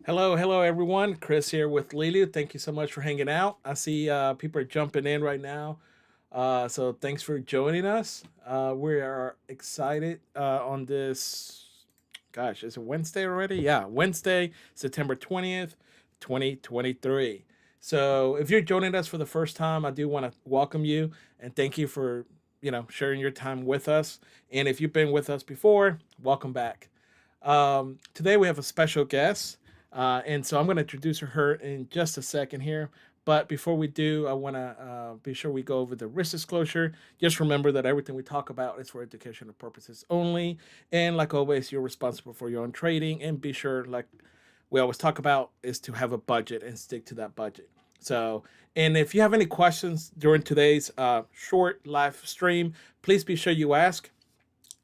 Hello, everyone. Chris here with Leeloo. Thank you so much for hanging out. I see people are jumping in right now. So thanks for joining us. We are excited on this. Gosh, is it Wednesday already? Yeah, Wednesday, September 20th, 2023. So if you're joining us for the first time, I do want to welcome you and thank you for, sharing your time with us. And if you've been with us before, welcome back. Today we have a special guest, and so I'm going to introduce her in just a second here. But before we do, I want to be sure we go over the risk disclosure. Just remember that everything we talk about is for educational purposes only, and like always, you're responsible for your own trading. And be sure, like we always talk about, is to have a budget and stick to that budget. So, and if you have any questions during today's short live stream, please be sure you ask.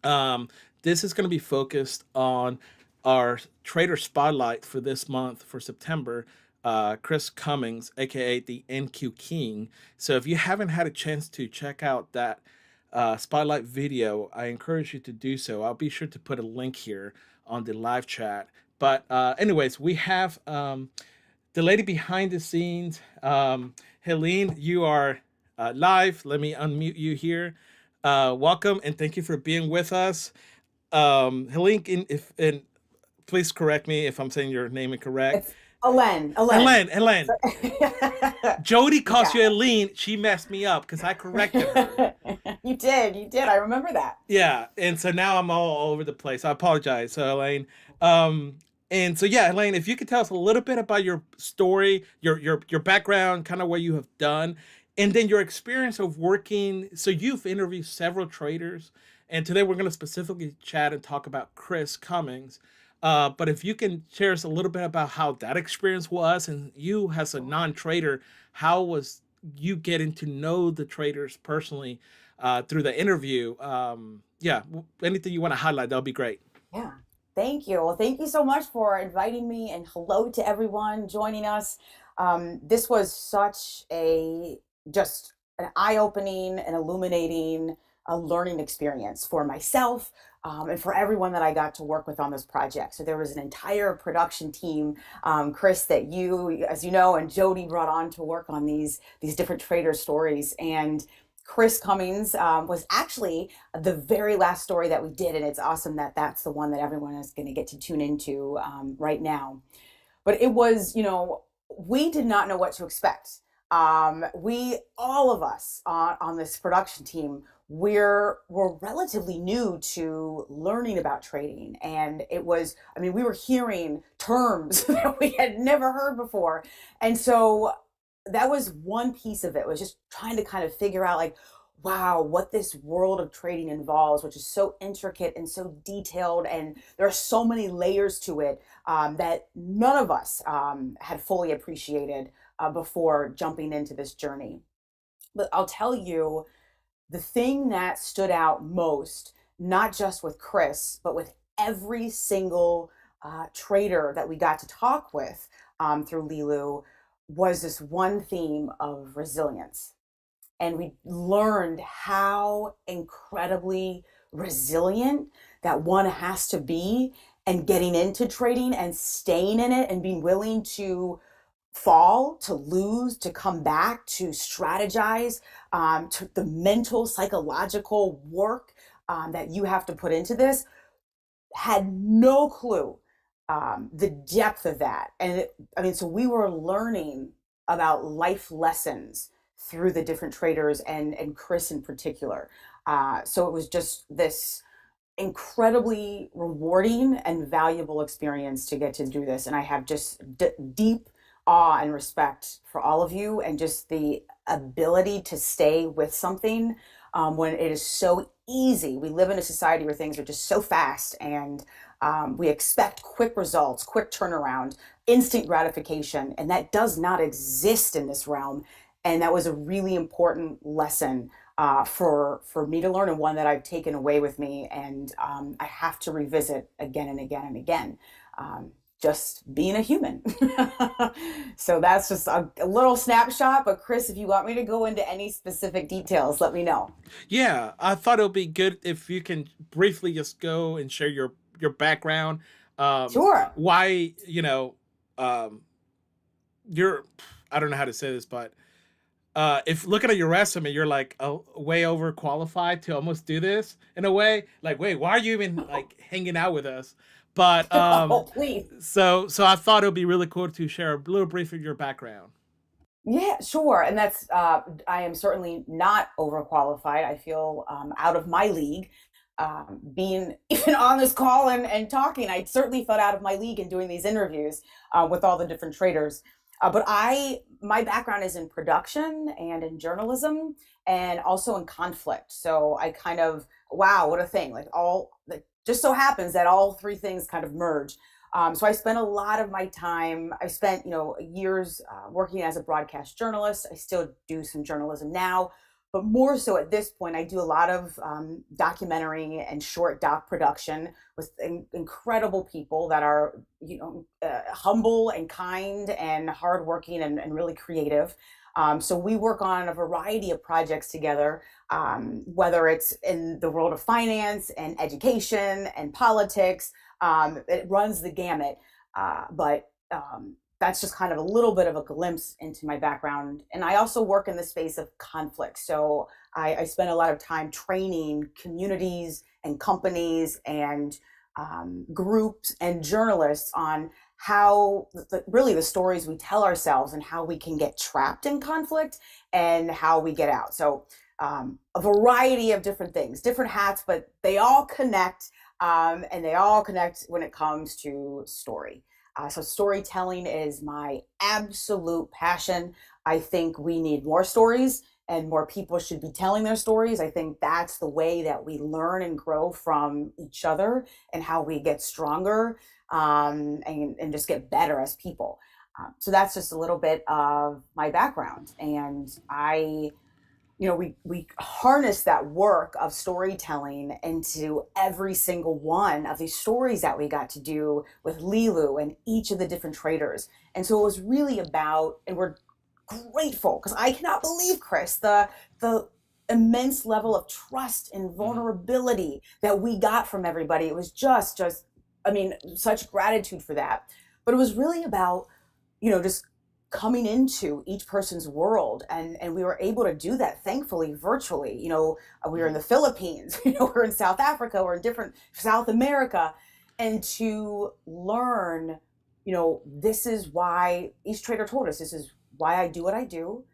Um, this is going to be focused on our trader spotlight for this month for September. Chris Cummings, aka the NQ King. So if you haven't had a chance to check out that spotlight video, I encourage you to do so. I'll be sure to put a link here on the live chat. But anyways, we have the lady behind the scenes, Helene. You are live. Let me unmute you here. Welcome and thank you for being with us. Helene, if and please correct me if I'm saying your name incorrect. It's Elen. Elen. Elen. Jody calls Yeah. you Helene. She messed me up because I corrected her. You did. You did. I remember that. Yeah, and so now I'm all over the place. I apologize. So Elaine, um, and so yeah, Elaine, if you could tell us a little bit about your story, your background, kind of what you have done, and then your experience of working. So you've interviewed several traders, and today we're going to specifically chat and talk about Chris Cummings. But if you can share us a little bit about how that experience was, and you as a non-trader, how was you getting to know the traders personally through the interview? Yeah, anything you want to highlight, that would be great. Yeah. Thank you. Well, thank you so much for inviting me, and hello to everyone joining us. This was such a just an eye-opening and illuminating learning experience for myself, and for everyone that I got to work with on this project. So there was an entire production team, Chris, that you, as you know, and Jody brought on to work on these different trader stories. And Chris Cummings was actually the very last story that we did, and it's awesome that that's the one that everyone is going to get to tune into right now. But it was, we did not know what to expect. We, all of us on this production team, we're relatively new to learning about trading, and it was, I mean, we were hearing terms that we had never heard before, and so that was one piece of it, was just trying to kind of figure out, like, wow, what this world of trading involves, which is so intricate and so detailed, and there are so many layers to it that none of us had fully appreciated before jumping into this journey. But I'll tell you, the thing that stood out most, not just with Chris, but with every single trader that we got to talk with through Leeloo, was this one theme of resilience. And we learned how incredibly resilient that one has to be, and getting into trading and staying in it and being willing to fall, to lose, to come back, to strategize, to the mental, psychological work that you have to put into this. Had no clue the depth of that. And I mean, so we were learning about life lessons through the different traders, and Chris in particular. So it was just this incredibly rewarding and valuable experience to get to do this. And I have just deep awe and respect for all of you, and just the ability to stay with something when it is so easy. We live in a society where things are just so fast, and we expect quick results, quick turnaround, instant gratification, and that does not exist in this realm. And that was a really important lesson for me to learn, and one that I've taken away with me, and I have to revisit again and again and again. Just being a human. So that's just a little snapshot. But Chris, if you want me to go into any specific details, let me know. Yeah, I thought it would be good if you can briefly just go and share your background. Sure. Why, um, you're, I don't know how to say this, but if looking at your resume, you're like way overqualified to almost do this in a way. Like, wait, why are you even like hanging out with us? But Oh, please. so I thought it would be really cool to share a little brief of your background. Yeah, sure. And that's, I am certainly not overqualified. I feel out of my league. Being even on this call and talking, I certainly felt out of my league in doing these interviews with all the different traders. My background is in production and in journalism and also in conflict. So I kind of, wow, what a thing. Like all, like, just so happens that all three things kind of merge. So I spent a lot of my time. I spent, years working as a broadcast journalist. I still do some journalism now, but more so at this point, I do a lot of documentary and short doc production with incredible people that are, humble and kind and hardworking and really creative. So we work on a variety of projects together, whether it's in the world of finance and education and politics. It runs the gamut, but that's just kind of a little bit of a glimpse into my background. And I also work in the space of conflict. So I spend a lot of time training communities and companies and groups and journalists on how really the stories we tell ourselves and how we can get trapped in conflict and how we get out. So a variety of different things, different hats, but they all connect, and they all connect when it comes to story. So storytelling is my absolute passion. I think we need more stories and more people should be telling their stories. I think that's the way that we learn and grow from each other and how we get stronger, and just get better as people. So that's just a little bit of my background. And we harness that work of storytelling into every single one of these stories that we got to do with Leeloo and each of the different traders. And so it was really about, and we're grateful because I cannot believe, Chris, the immense level of trust and Hmm. vulnerability that we got from everybody. It was just I mean, such gratitude for that. But it was really about, just coming into each person's world, and we were able to do that thankfully virtually. We were in Hmm. the Philippines, we're in South Africa, we're in different South America, and to learn, this is why each trader told us, this is why I do what I do.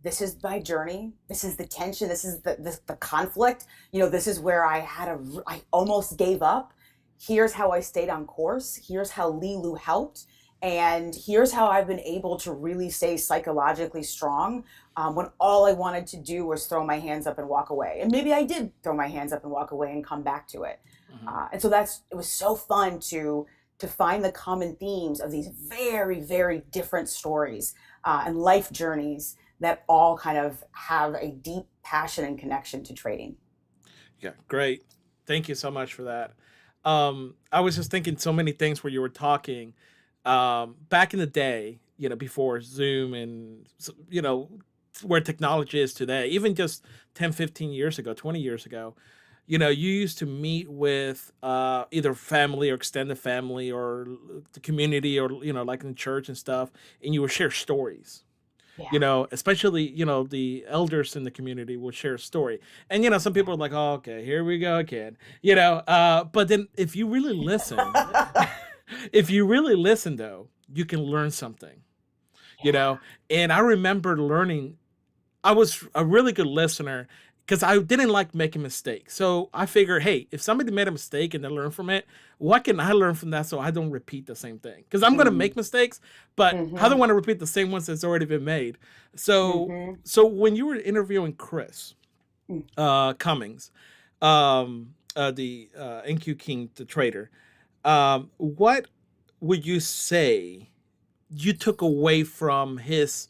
This is my journey, this is the tension, this is the conflict. This is where I almost gave up. Here's how I stayed on course, here's how Leeloo helped, and here's how I've been able to really stay psychologically strong, when all I wanted to do was throw my hands up and walk away. And maybe I did throw my hands up and walk away and come back to it. Hmm. And so it was so fun to find the common themes of these very, very different stories, and life journeys that all kind of have a deep passion and connection to trading. Yeah, great. Thank you so much for that. I was just thinking so many things where you were talking. Back in the day, before Zoom and where technology is today, even just 10, 15 years ago, 20 years ago, you used to meet with either family or extended family or the community or like in the church and stuff, and you would share stories. Yeah. Especially, the elders in the community will share a story. And, some Yeah. people are like, oh, okay, here we go again, but then if you really listen, if you really listen though, you can learn something, you Yeah. know? And I remember learning, I was a really good listener because I didn't like making mistakes. So I figured, hey, if somebody made a mistake and they learn from it, what can I learn from that so I don't repeat the same thing? Because I'm gonna Mm. make mistakes, but I don't Hmm. want to repeat the same ones that's already been made. So Hmm. so when you were interviewing Chris Cummings, the NQ King, the trader, what would you say you took away from his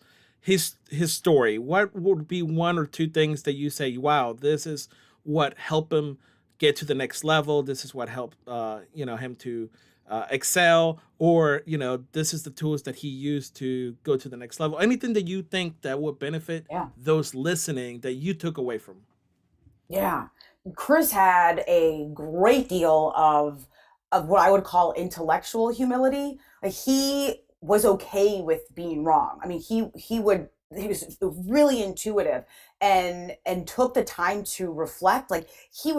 story? What would be one or two things that you say, wow, this is what helped him get to the next level, this is what helped him to excel, or this is the tools that he used to go to the next level? Anything that you think that would benefit Yeah. those listening that you took away from? Yeah. Chris had a great deal of of what I would call intellectual humility. Like he was okay with being wrong. I mean, he was really intuitive and took the time to reflect. Like he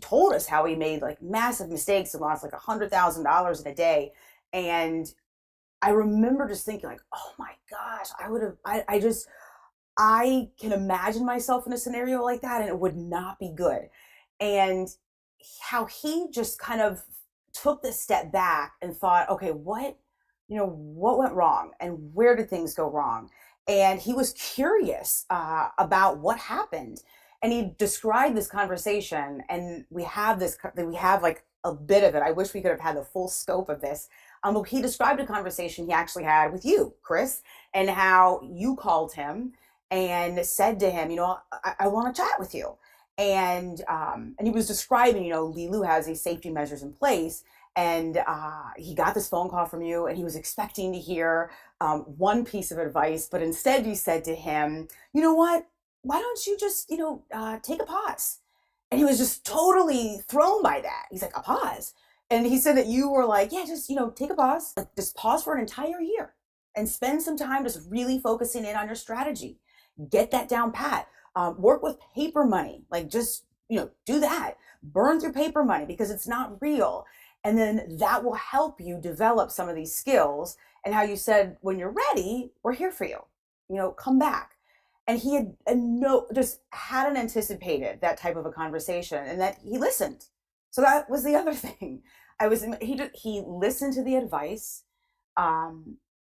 told us how he made like massive mistakes and lost like $100,000 in a day. And I remember just thinking like, oh my gosh, I just I can imagine myself in a scenario like that and it would not be good. And how he just kind of took this step back and thought, okay, what went wrong and where did things go wrong? And he was curious about what happened. And he described this conversation, and we have like a bit of it. I wish we could have had the full scope of this. But he described a conversation he actually had with you, Chris, and how you called him and said to him, I want to chat with you. And he was describing, Leeloo has these safety measures in place, and he got this phone call from you, and he was expecting to hear one piece of advice, but instead you said to him, you know what? Why don't you just, take a pause? And he was just totally thrown by that. He's like, a pause. And he said that you were like, yeah, just, take a pause, like just pause for an entire year and spend some time just really focusing in on your strategy. Get that down pat. Work with paper money. Like just, do that. Burn through paper money because it's not real. And then that will help you develop some of these skills. And how you said, when you're ready, we're here for you. Come back. And he had just hadn't anticipated that type of a conversation, and that he listened. So that was the other thing. He listened to the advice,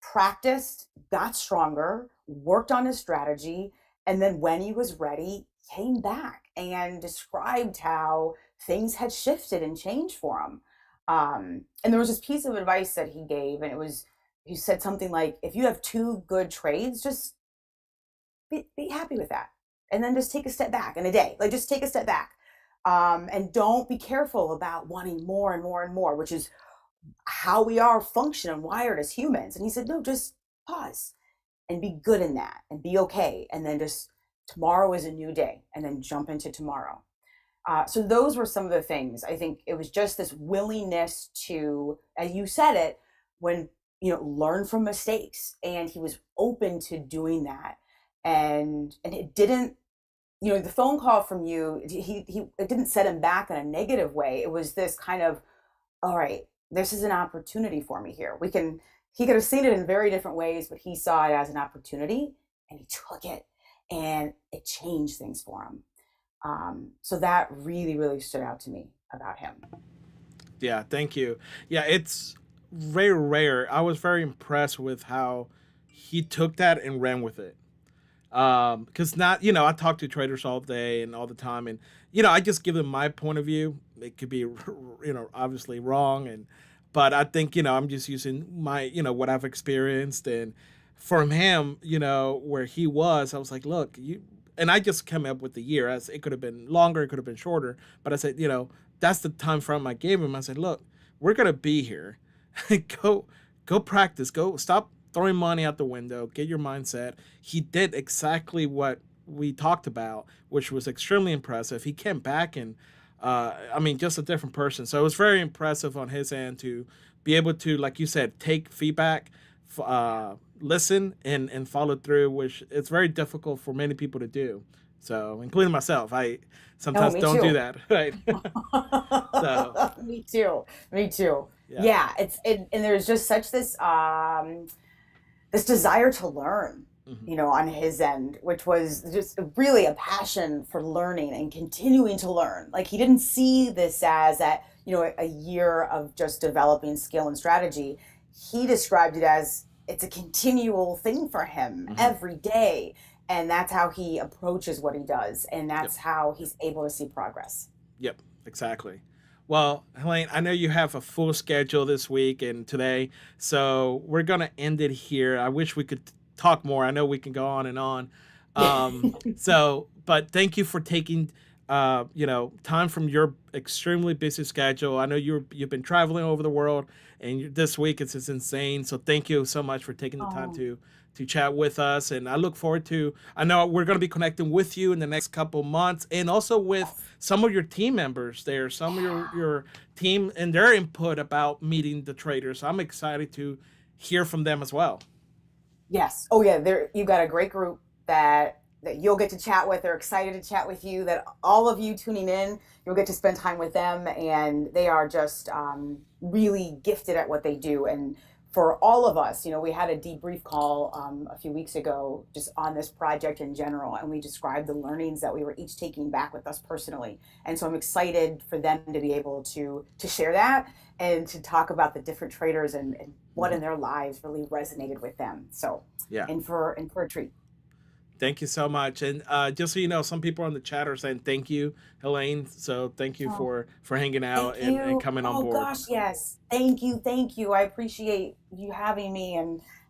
practiced, got stronger, worked on his strategy, and then when he was ready, came back and described how things had shifted and changed for him. And there was this piece of advice that he gave, and he said something like, if you have two good trades, just be happy with that. And then just take a step back in a day. Like just take a step back. And don't be careful about wanting more and more and more, which is how we are functioned and wired as humans. And he said, no, just pause and be good in that and be okay. And then just tomorrow is a new day, and then jump into tomorrow. So those were some of the things. I think it was just this willingness to, as you said it, when, learn from mistakes. And he was open to doing that. And it didn't, the phone call from you, it didn't set him back in a negative way. It was this kind of, all right, this is an opportunity for me here. He could have seen it in very different ways, but he saw it as an opportunity, and he took it, and it changed things for him. So that really, really stood out to me about him. Yeah, thank you. Yeah, it's very rare. I was very impressed with how he took that and ran with it. Because not, I talk to traders all day and all the time, and I just give them my point of view. It could be, obviously wrong, but I think I'm just using my, what I've experienced, and from him, where he was, I was like, look, and I just came up with the year. As it could have been longer, it could have been shorter, but I said, that's the time frame I gave him. I said, look, we're gonna be here. go, go practice. Go stop throwing money out the window. Get your mindset. He did exactly what we talked about, which was extremely impressive. He came back and, just a different person. So it was very impressive on his end to be able to, like you said, take feedback, listen, and follow through, which it's very difficult for many people to do. So, including myself, I No, sometimes me don't do too. that, right? So, Me too. Me too. yeah. Yeah, and there's just such this desire to learn, Hmm. on his end, which was just really a passion for learning and continuing to learn. Like he didn't see this as that, a year of just developing skill and strategy. He described it as it's a continual thing for him Hmm. every day. And that's how he approaches what he does. And Yep. that's how he's able to see progress. Yep, exactly. Well, Helene, I know you have a full schedule this week and today, so we're gonna end it here. I wish we could talk more. I know we can go on and on. But thank you for taking time from your extremely busy schedule. I know you've been traveling over the world, and this week it's just insane. So thank you so much for taking the time Oh, to chat with us. And I look forward to. I know we're going to be connecting with you in the next couple months, and also with yes. some of your team members there, some of Yeah. your team and their input about meeting the traders. So I'm excited to hear from them as well. Yes. Oh yeah, there you've got a great group that you'll get to chat with. They're excited to chat with you. That all of you tuning in, you'll get to spend time with them, and they are just really gifted at what they do. And for all of us, we had a debrief call a few weeks ago just on this project in general, and we described the learnings that we were each taking back with us personally. And so I'm excited for them to be able to share that and to talk about the different traders and what Mhm. in their lives really resonated with them. So, Yeah. and for a treat. Thank you so much. And just so you know, some people on the chat are saying thank you, Helene. So thank you Oh, for hanging out thank and you. coming on Oh board. gosh, yes. Thank you. Thank you. I appreciate you having me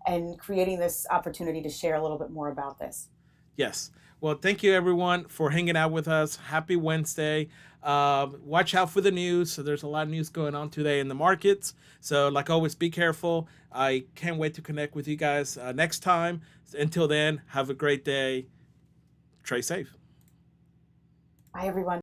and creating this opportunity to share a little bit more about this. Yes. Well, thank you everyone for hanging out with us. Happy Wednesday. Watch out for the news. So there's a lot of news going on today in the markets. So like always, be careful. I can't wait to connect with you guys next time. Until then, have a great day. Trade safe. Bye everyone.